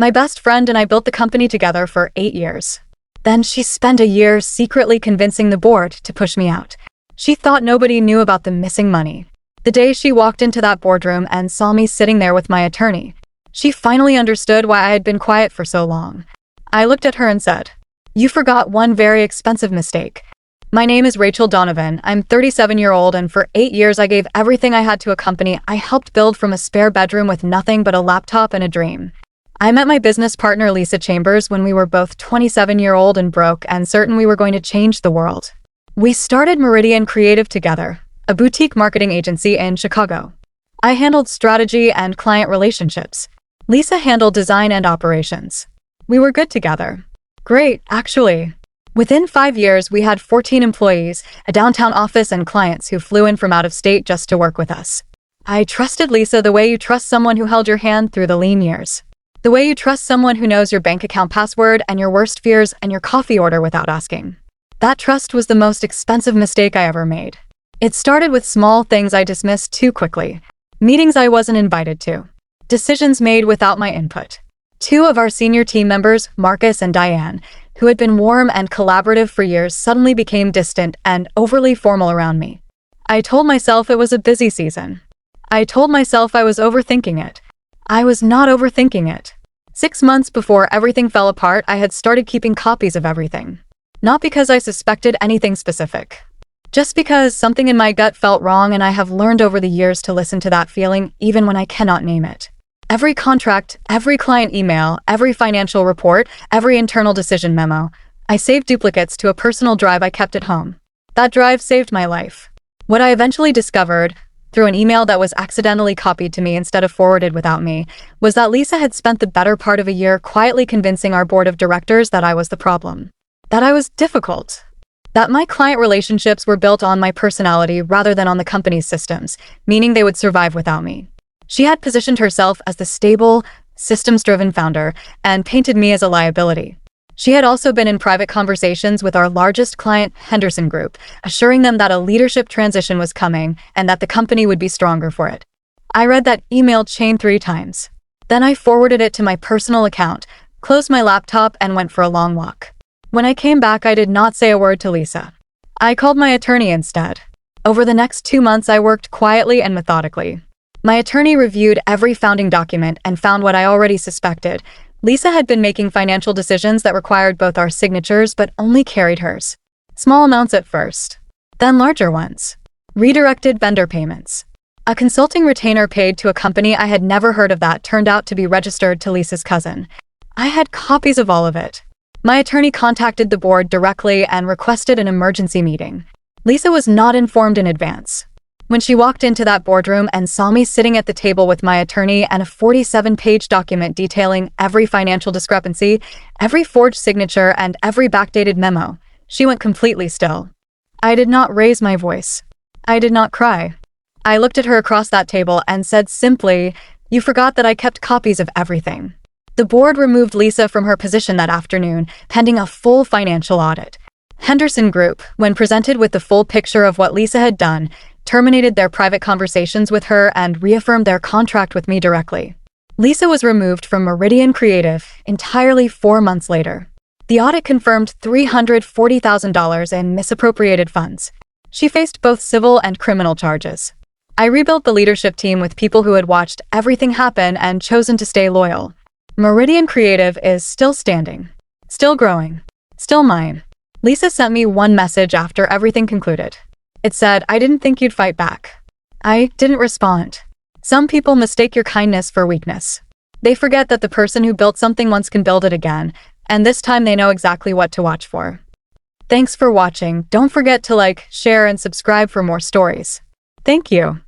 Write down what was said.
My best friend and I built the company together for 8 years. Then she spent a year secretly convincing the board to push me out. She thought nobody knew about the missing money. The day she walked into that boardroom and saw me sitting there with my attorney, she finally understood why I had been quiet for so long. I looked at her and said, "You forgot one very expensive mistake. My name is Rachel Donovan. I'm 37-year-old, and for 8 years I gave everything I had to a company I helped build from a spare bedroom with nothing but a laptop and a dream. I met my business partner Lisa Chambers when we were both 27-year-old and broke and certain we were going to change the world. We started Meridian Creative together, a boutique marketing agency in Chicago. I handled strategy and client relationships. Lisa handled design and operations. We were good together. Great, actually. Within 5 years, we had 14 employees, a downtown office, and clients who flew in from out of state just to work with us. I trusted Lisa the way you trust someone who held your hand through the lean years. The way you trust someone who knows your bank account password and your worst fears and your coffee order without asking. That trust was the most expensive mistake I ever made. It started with small things I dismissed too quickly. Meetings I wasn't invited to. Decisions made without my input. 2 of our senior team members, Marcus and Diane, who had been warm and collaborative for years, suddenly became distant and overly formal around me. I told myself it was a busy season. I told myself I was overthinking it. I was not overthinking it. 6 months before everything fell apart, I had started keeping copies of everything. Not because I suspected anything specific. Just because something in my gut felt wrong, and I have learned over the years to listen to that feeling even when I cannot name it. Every contract, every client email, every financial report, every internal decision memo. I saved duplicates to a personal drive I kept at home. That drive saved my life. What I eventually discovered, through an email that was accidentally copied to me instead of forwarded without me, was that Lisa had spent the better part of a year quietly convincing our board of directors that I was the problem. That I was difficult. That my client relationships were built on my personality rather than on the company's systems, meaning they would survive without me. She had positioned herself as the stable, systems-driven founder and painted me as a liability. She had also been in private conversations with our largest client, Henderson Group, assuring them that a leadership transition was coming and that the company would be stronger for it. I read that email chain 3 times. Then I forwarded it to my personal account, closed my laptop, and went for a long walk. When I came back, I did not say a word to Lisa. I called my attorney instead. Over the next 2 months, I worked quietly and methodically. My attorney reviewed every founding document and found what I already suspected. Lisa had been making financial decisions that required both our signatures but only carried hers. Small amounts at first, then larger ones. Redirected vendor payments. A consulting retainer paid to a company I had never heard of that turned out to be registered to Lisa's cousin. I had copies of all of it. My attorney contacted the board directly and requested an emergency meeting. Lisa was not informed in advance. When she walked into that boardroom and saw me sitting at the table with my attorney and a 47-page document detailing every financial discrepancy, every forged signature, and every backdated memo, she went completely still. I did not raise my voice. I did not cry. I looked at her across that table and said simply, "You forgot that I kept copies of everything." The board removed Lisa from her position that afternoon, pending a full financial audit. Henderson Group, when presented with the full picture of what Lisa had done, terminated their private conversations with her and reaffirmed their contract with me directly. Lisa was removed from Meridian Creative entirely 4 months later. The audit confirmed $340,000 in misappropriated funds. She faced both civil and criminal charges. I rebuilt the leadership team with people who had watched everything happen and chosen to stay loyal. Meridian Creative is still standing, still growing, still mine. Lisa sent me one message after everything concluded. It said, "I didn't think you'd fight back." I didn't respond. Some people mistake your kindness for weakness. They forget that the person who built something once can build it again, and this time they know exactly what to watch for. Thanks for watching. Don't forget to like, share, and subscribe for more stories. Thank you.